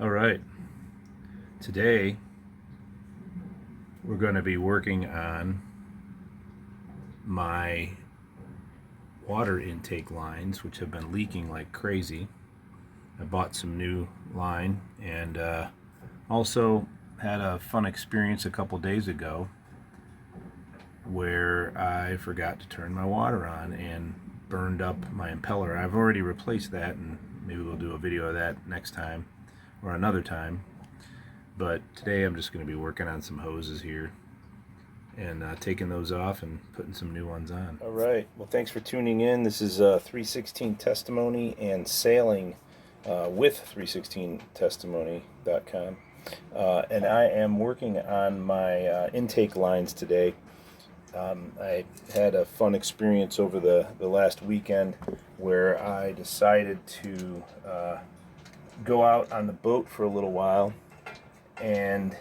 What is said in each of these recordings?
All right, today we're going to be working on my water intake lines, which have been leaking like crazy. I bought some new line and also had a fun experience a couple days ago where I forgot to turn my water on and burned up my impeller. I've already replaced that, and maybe we'll do a video of that next time or another time. But today I'm just going to be working on some hoses here and taking those off and putting some new ones on. All right, well, thanks for tuning in. This is 316 Testimony and Sailing with 316testimony.com. And I am working on my intake lines today. I had a fun experience over the last weekend where I decided to go out on the boat for a little while and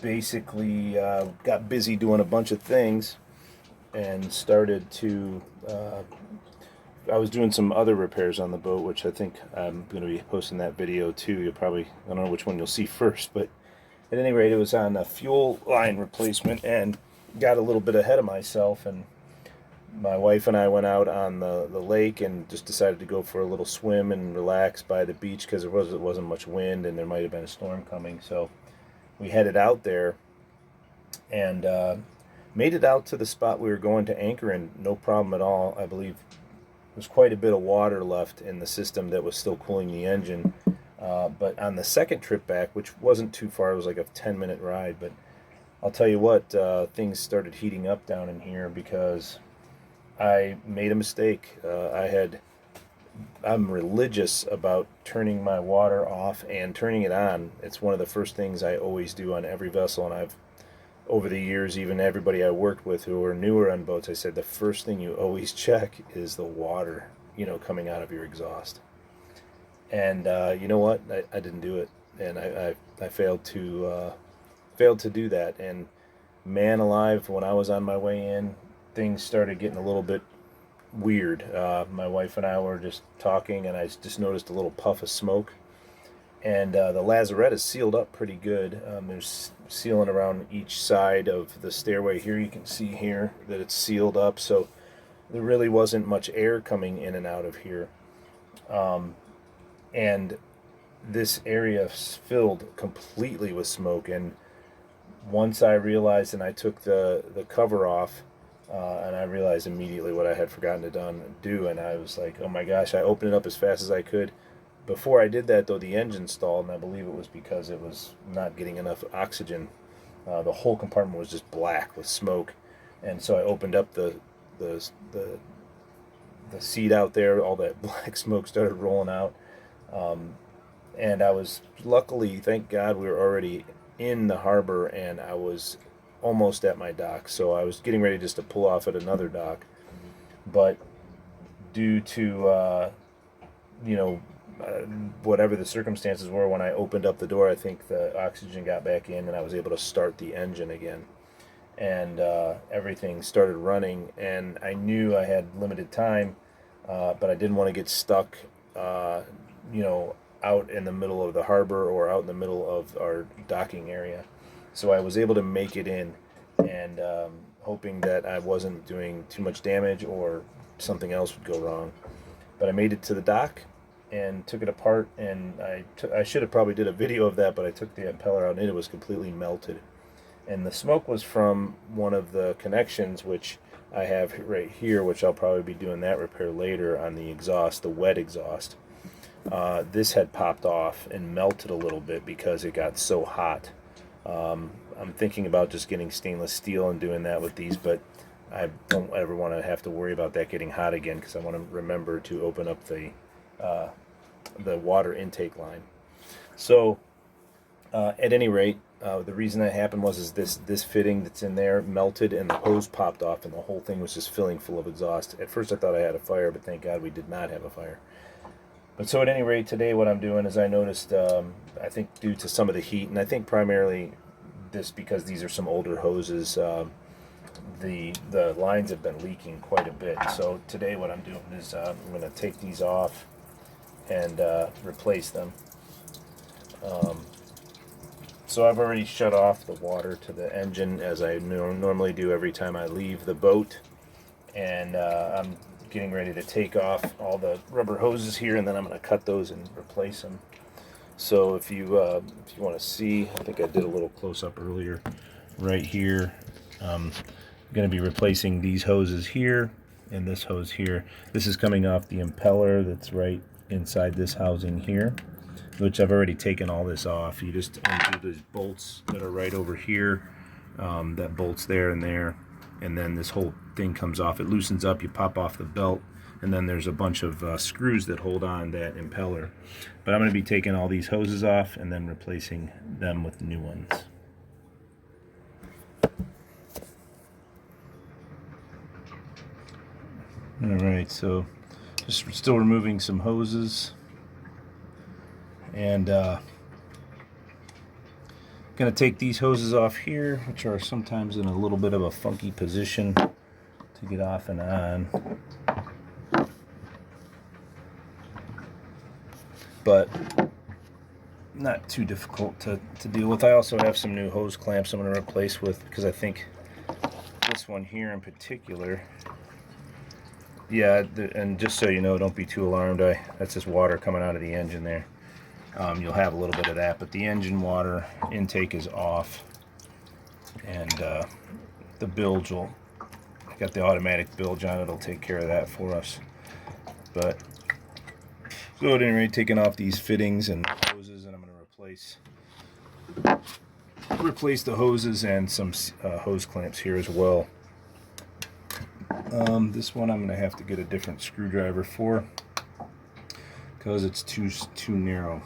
basically got busy doing a bunch of things and started to I was doing some other repairs on the boat, which I think I'm going to be posting that video too. You'll probably, I don't know which one you'll see first, but at any rate, it was on a fuel line replacement and got a little bit ahead of myself, and my wife and I went out on the lake and just decided to go for a little swim and relax by the beach because it wasn't much wind and there might have been a storm coming. So we headed out there and made it out to the spot we were going to anchor in, no problem at all. I believe there was quite a bit of water left in the system that was still cooling the engine. But on the second trip back, which wasn't too far, it was like a 10-minute ride, but I'll tell you what, things started heating up down in here because I made a mistake. I'm religious about turning my water off and turning it on. It's one of the first things I always do on every vessel, and I've, over the years, even everybody I worked with who are newer on boats, I said the first thing you always check is the water, coming out of your exhaust. And you know what? I didn't do it, and I failed to do that. And man alive, when I was on my way in, things started getting a little bit weird. My wife and I were just talking, and I just noticed a little puff of smoke. And the lazarette is sealed up pretty good. There's sealing around each side of the stairway here. You can see here that it's sealed up, so there really wasn't much air coming in and out of here. And this area filled completely with smoke, and once I realized, and I took the cover off, and I realized immediately what I had forgotten to do, and I was like, oh my gosh, I opened it up as fast as I could. Before I did that, though, the engine stalled, and I believe it was because it was not getting enough oxygen. The whole compartment was just black with smoke, and so I opened up the seat out there. All that black smoke started rolling out, and I was luckily, thank God, we were already in the harbor, and I was almost at my dock, so I was getting ready just to pull off at another dock, but due to whatever the circumstances were, when I opened up the door, I think the oxygen got back in and I was able to start the engine again, and everything started running, and I knew I had limited time, but I didn't want to get stuck out in the middle of the harbor or out in the middle of our docking area. So I was able to make it in, and hoping that I wasn't doing too much damage or something else would go wrong. But I made it to the dock and took it apart, and I should have probably did a video of that, but I took the impeller out and it was completely melted. And the smoke was from one of the connections, which I have right here, which I'll probably be doing that repair later on the exhaust, the wet exhaust. This had popped off and melted a little bit because it got so hot. I'm thinking about just getting stainless steel and doing that with these, but I don't ever want to have to worry about that getting hot again, because I want to remember to open up the water intake line. So at any rate, the reason that happened was this fitting that's in there melted, and the hose popped off, and the whole thing was just filling full of exhaust. At first I thought I had a fire, but thank God we did not have a fire. But so at any rate, today what I'm doing is I noticed, I think due to some of the heat, and I think primarily this because these are some older hoses, the lines have been leaking quite a bit. So today what I'm doing is I'm going to take these off and replace them. So I've already shut off the water to the engine, as I normally do every time I leave the boat. And I'm getting ready to take off all the rubber hoses here, and then I'm going to cut those and replace them. So if you want to see, I think I did a little close-up earlier. Right here, I'm going to be replacing these hoses here and this hose here. This is coming off the impeller that's right inside this housing here, which I've already taken all this off. You just undo these bolts that are right over here, that bolts there, and then this whole thing comes off. It loosens up, you pop off the belt, and then there's a bunch of screws that hold on that impeller. But I'm going to be taking all these hoses off and then replacing them with new ones. Alright, so just still removing some hoses, and going to take these hoses off here, which are sometimes in a little bit of a funky position to get off and on, but not too difficult to deal with. I also have some new hose clamps I'm going to replace with, because I think this one here in particular, yeah, and just so you know, don't be too alarmed, that's just water coming out of the engine there. You'll have a little bit of that, but the engine water intake is off, and the bilge I got the automatic bilge on, it'll take care of that for us. But so at any rate, taking off these fittings and hoses, and I'm going to replace the hoses and some hose clamps here as well. This one I'm going to have to get a different screwdriver for, because it's too narrow.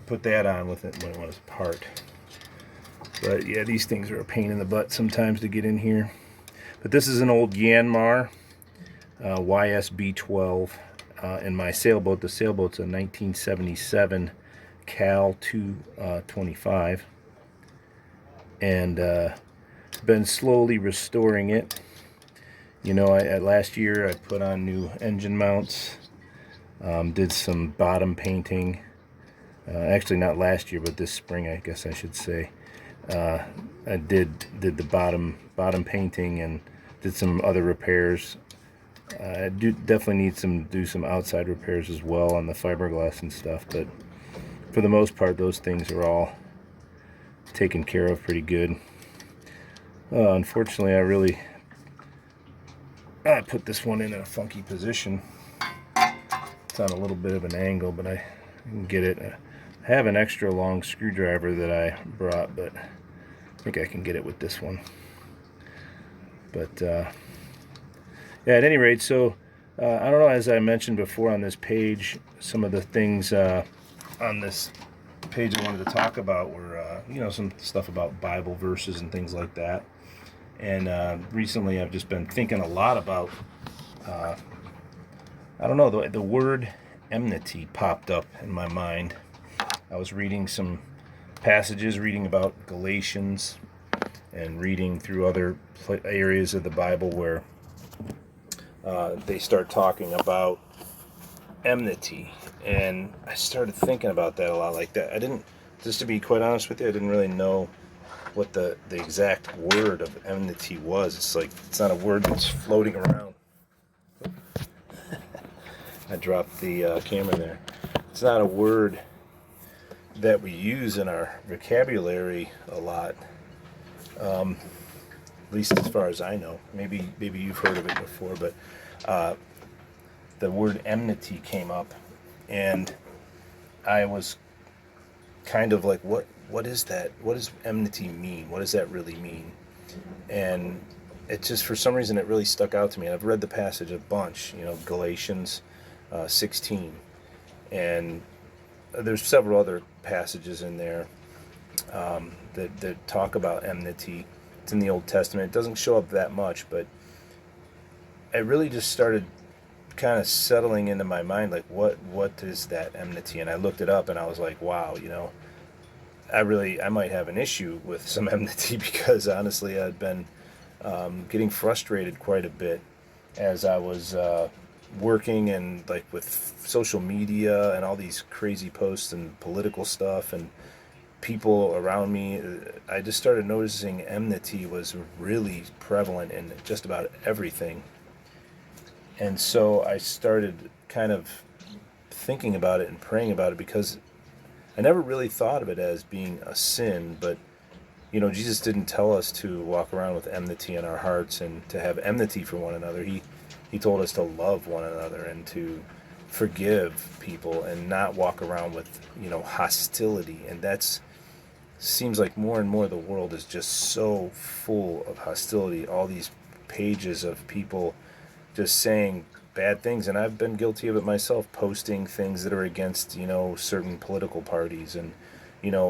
Put that on with it when it was apart. But yeah, these things are a pain in the butt sometimes to get in here. But this is an old Yanmar YSB12 in my sailboat. The sailboat's a 1977 Cal 225, and been slowly restoring it. You know, last year I put on new engine mounts, did some bottom painting. Actually, not last year, but this spring, I guess I should say. I did the bottom painting and did some other repairs. I definitely need to do some outside repairs as well on the fiberglass and stuff, but for the most part, those things are all taken care of pretty good. Unfortunately, I put this one in a funky position. It's on a little bit of an angle, but I can get it. I have an extra long screwdriver that I brought, but I think I can get it with this one. But yeah, at any rate, so I don't know, as I mentioned before on this page, some of the things on this page I wanted to talk about were you know, some stuff about Bible verses and things like that. And recently I've just been thinking a lot about, I don't know, the word enmity popped up in my mind. I was reading some passages, reading about Galatians, and reading through other areas of the Bible where they start talking about enmity. And I started thinking about that a lot, like that. Just to be quite honest with you, I didn't really know what the exact word of enmity was. It's like, it's not a word that's floating around. I dropped the camera there. It's not a word that we use in our vocabulary a lot, at least as far as I know. Maybe you've heard of it before, but the word enmity came up, and I was kind of like, what is that? What does enmity mean? What does that really mean? And it just, for some reason, it really stuck out to me. And I've read the passage a bunch, you know, Galatians 16, and there's several other passages in there that talk about enmity. It's in the Old Testament. It doesn't show up that much, but it really just started kind of settling into my mind, like, what is that enmity? And I looked it up, and I was like, wow, you know, I might have an issue with some enmity, because honestly I'd been getting frustrated quite a bit as I was working and like with social media and all these crazy posts and political stuff and people around me, I just started noticing enmity was really prevalent in just about everything. And so I started kind of thinking about it and praying about it, because I never really thought of it as being a sin, but Jesus didn't tell us to walk around with enmity in our hearts and to have enmity for one another. He told us to love one another and to forgive people and not walk around with, hostility. And that's seems like more and more the world is just so full of hostility. All these pages of people just saying bad things, and I've been guilty of it myself, posting things that are against, certain political parties, and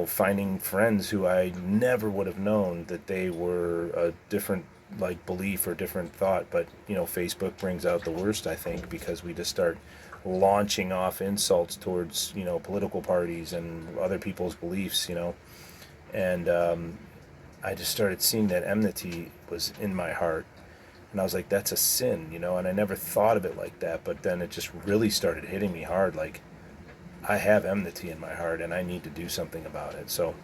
finding friends who I never would have known that they were a different like belief or different thought. But Facebook brings out the worst, I think, because we just start launching off insults towards political parties and other people's beliefs, and I just started seeing that enmity was in my heart. And I was like, that's a sin, and I never thought of it like that. But then it just really started hitting me hard. Like, I have enmity in my heart and I need to do something about it. So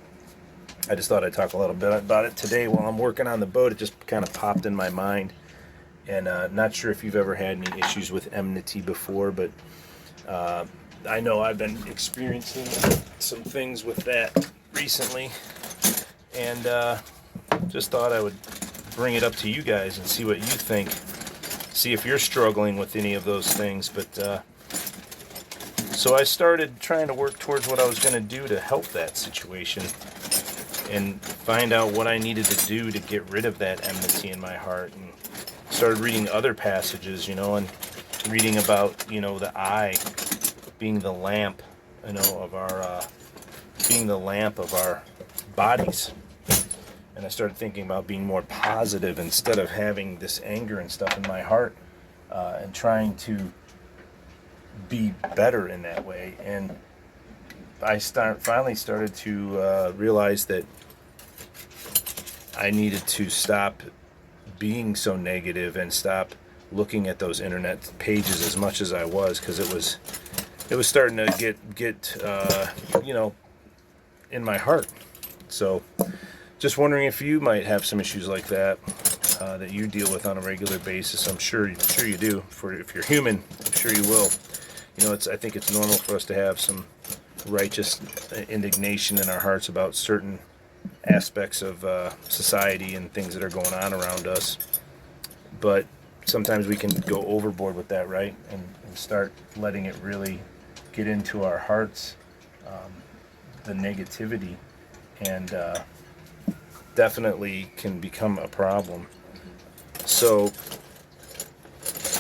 I just thought I'd talk a little bit about it today while I'm working on the boat. It just kind of popped in my mind. And not sure if you've ever had any issues with enmity before, but I know I've been experiencing some things with that recently. And just thought I would bring it up to you guys and see what you think. See if you're struggling with any of those things. But so I started trying to work towards what I was going to do to help that situation and find out what I needed to do to get rid of that enmity in my heart. And started reading other passages, and reading about, the eye being the lamp, of our, being the lamp of our bodies. And I started thinking about being more positive instead of having this anger and stuff in my heart, and trying to be better in that way. And I finally started to realize that I needed to stop being so negative and stop looking at those internet pages as much as I was, because it was starting to get in my heart. So just wondering if you might have some issues like that that you deal with on a regular basis. I'm sure you do. If you're human, I'm sure you will. I think it's normal for us to have some righteous indignation in our hearts about certain aspects of society and things that are going on around us. But sometimes we can go overboard with that, right? And start letting it really get into our hearts, the negativity, and definitely can become a problem. So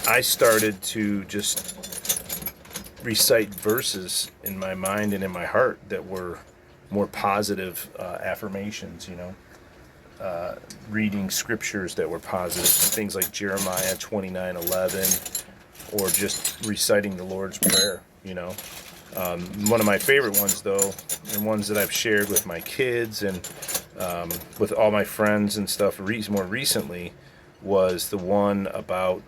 I started to just recite verses in my mind and in my heart that were more positive affirmations, reading scriptures that were positive, things like Jeremiah 29:11, or just reciting the Lord's Prayer. One of my favorite ones, though, and ones that I've shared with my kids and with all my friends and stuff more recently, was the one about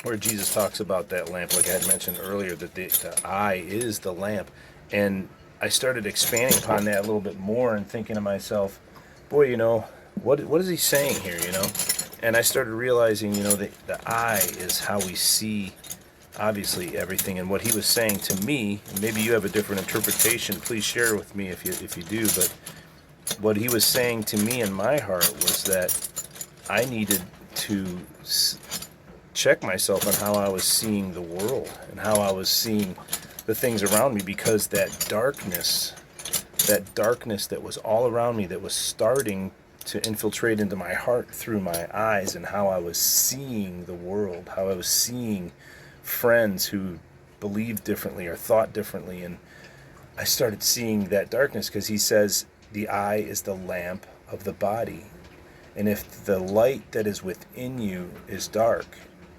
where Jesus talks about that lamp, like I had mentioned earlier, that the eye is the lamp. And I started expanding upon that a little bit more and thinking to myself, boy, what is he saying here, And I started realizing, that the eye is how we see, obviously, everything. And what he was saying to me, and maybe you have a different interpretation, please share with me if you do, but what he was saying to me in my heart was that I needed to check myself on how I was seeing the world and how I was seeing the things around me, because that darkness that was all around me, that was starting to infiltrate into my heart through my eyes, and how I was seeing the world, how I was seeing friends who believed differently or thought differently. And I started seeing that darkness, because he says the eye is the lamp of the body. And if the light that is within you is dark,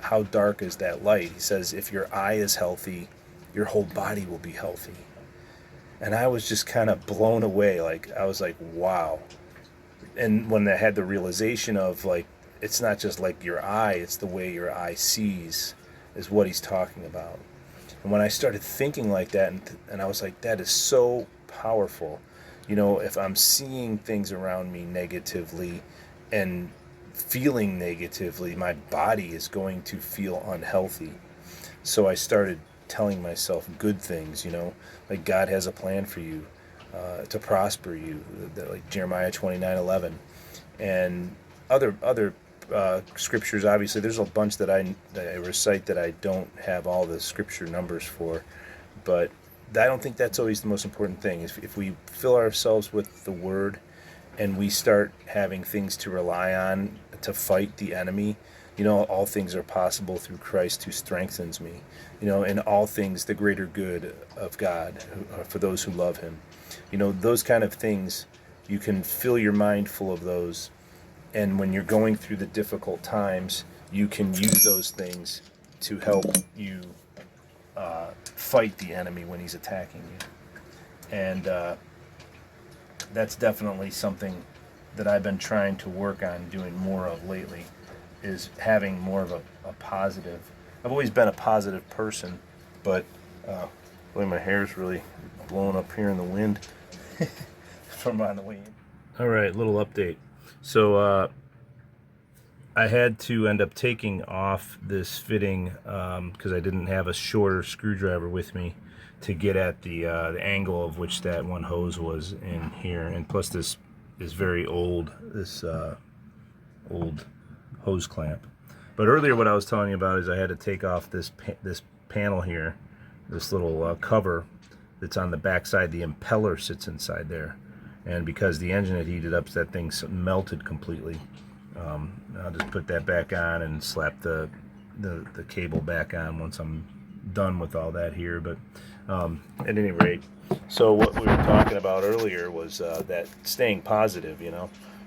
how dark is that light? He says if your eye is healthy, your whole body will be healthy. And I was just kind of blown away. I was like, wow. And when I had the realization of, like, it's not just like your eye, it's the way your eye sees is what he's talking about. And when I started thinking like that, and I was like, that is so powerful. If I'm seeing things around me negatively and feeling negatively, my body is going to feel unhealthy. So I started telling myself good things, like God has a plan for you, to prosper you, like Jeremiah 29:11, and other scriptures. Obviously, there's a bunch that I recite that I don't have all the scripture numbers for, but I don't think that's always the most important thing. If we fill ourselves with the Word and we start having things to rely on to fight the enemy, all things are possible through Christ who strengthens me. In all things, the greater good of God for those who love Him. Those kind of things, you can fill your mind full of those. And when you're going through the difficult times, you can use those things to help you fight the enemy when he's attacking you. And that's definitely something that I've been trying to work on doing more of lately, is having more of a positive. I've always been a positive person, but boy, my hair's really blowing up here in the wind from on the way in. All right, little update. So I had to end up taking off this fitting because I didn't have a shorter screwdriver with me to get at the angle of which that one hose was in here, and plus this is very old, this old hose clamp. But earlier, what I was telling you about is I had to take off this panel here, this little cover that's on the back side. The impeller sits inside there, and because the engine had heated up, that thing melted completely. I'll just put that back on and slap the cable back on once I'm done with all that here. But at any rate, so what we were talking about earlier was that staying positive,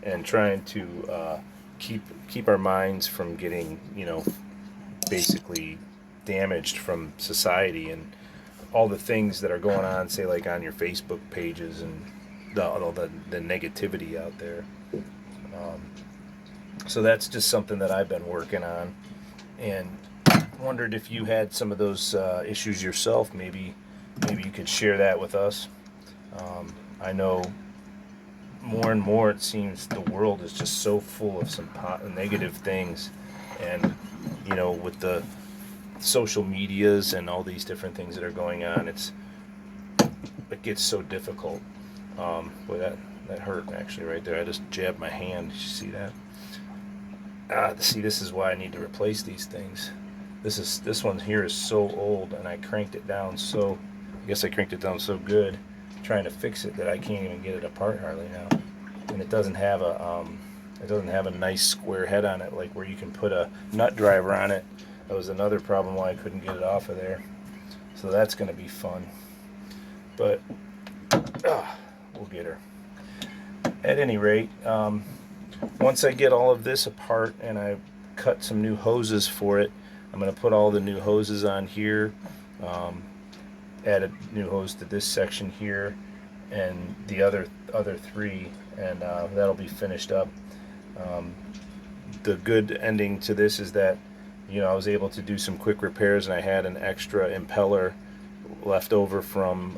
and trying to keep our minds from getting, basically damaged from society and all the things that are going on, say like on your Facebook pages and all the negativity out there. So that's just something that I've been working on, and wondered if you had some of those issues yourself. Maybe you could share that with us. I know more and more it seems the world is just so full of some negative things, and with the social medias and all these different things that are going on, it gets so difficult. Boy, that hurt actually right there. I just jabbed my hand. Did you see that? See, this is why I need to replace these things. This one here is so old, and I cranked it down so, I guess I cranked it down so good trying to fix it that I can't even get it apart hardly now. And it doesn't have a nice square head on it, like where you can put a nut driver on it. That was another problem why I couldn't get it off of there. So that's going to be fun. But we'll get her. At any rate, once I get all of this apart and I cut some new hoses for it, I'm going to put all the new hoses on here, add a new hose to this section here, and the other three, and that'll be finished up. The good ending to this is that I was able to do some quick repairs, and I had an extra impeller left over from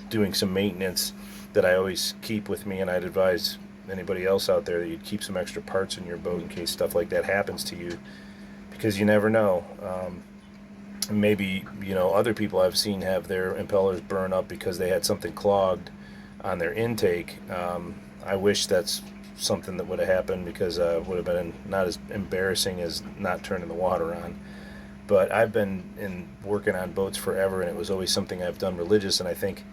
doing some maintenance that I always keep with me, and I'd advise anybody else out there that you'd keep some extra parts in your boat in case stuff like that happens to you, because you never know. Maybe other people I've seen have their impellers burn up because they had something clogged on their intake. I wish that's something that would have happened, because it would have been not as embarrassing as not turning the water on. But I've been working on boats forever, and it was always something I've done religious. And I think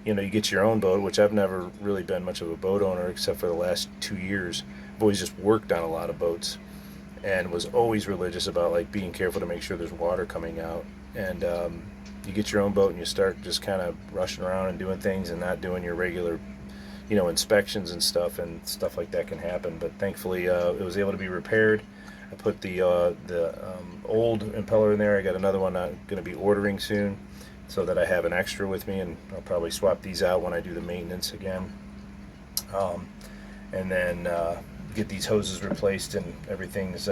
you get your own boat, which I've never really been much of a boat owner except for the last 2 years. I've always just worked on a lot of boats and was always religious about like being careful to make sure there's water coming out. And you get your own boat and you start just kind of rushing around and doing things and not doing your regular inspections and stuff like that can happen. But thankfully it was able to be repaired. I put the old impeller in there. I got another one I'm going to be ordering soon, so that I have an extra with me, and I'll probably swap these out when I do the maintenance again. And then get these hoses replaced, and everything's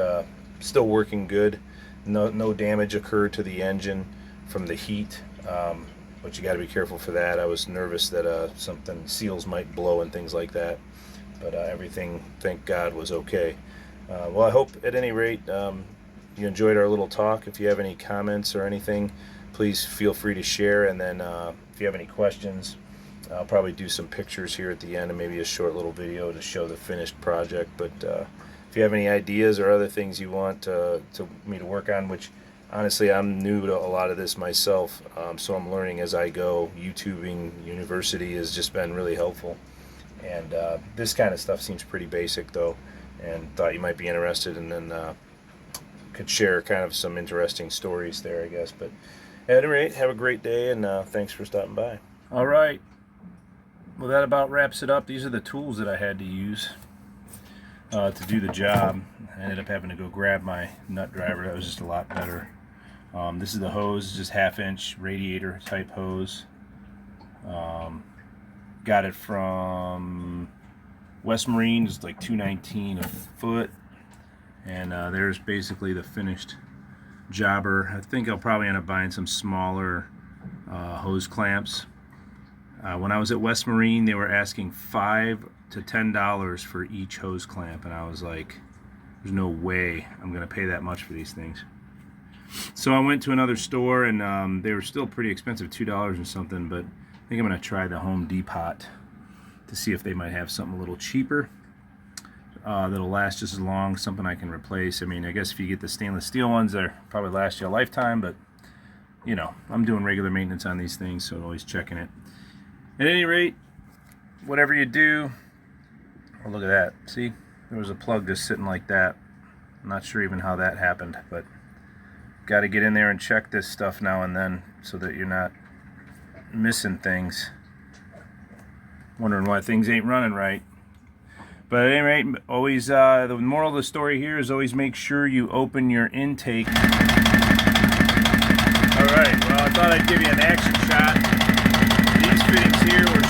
still working good. No damage occurred to the engine from the heat, but you got to be careful for that. I was nervous that something, seals might blow and things like that, but everything, thank God, was okay. Well, I hope at any rate you enjoyed our little talk. If you have any comments or anything, please feel free to share, and then if you have any questions, I'll probably do some pictures here at the end and maybe a short little video to show the finished project. But if you have any ideas or other things you want me to work on, which honestly I'm new to a lot of this myself, so I'm learning as I go. YouTubing University has just been really helpful, and this kind of stuff seems pretty basic though, and thought you might be interested, and then could share kind of some interesting stories there, I guess. But at any rate, have a great day, and thanks for stopping by. All right. Well, that about wraps it up. These are the tools that I had to use to do the job. I ended up having to go grab my nut driver. That was just a lot better. This is the hose, just 1/2-inch radiator type hose. Got it from West Marine. It's like $2.19 a foot. And there's basically the finished jobber. I think I'll probably end up buying some smaller hose clamps. When I was at West Marine, they were asking $5 to $10 for each hose clamp, and I was like, there's no way I'm going to pay that much for these things. So I went to another store, and they were still pretty expensive, $2 or something, but I think I'm going to try the Home Depot to see if they might have something a little cheaper that'll last just as long, something I can replace. I mean, I guess if you get the stainless steel ones, they'll probably last you a lifetime, but you know, I'm doing regular maintenance on these things, so always checking it. At any rate, whatever you do, oh, look at that. See, there was a plug just sitting like that. I'm not sure even how that happened, but got to get in there and check this stuff now and then so that you're not missing things, wondering why things ain't running right. But at any rate, always the moral of the story here is always make sure you open your intake. Alright, well, I thought I'd give you an action shot. These fittings here were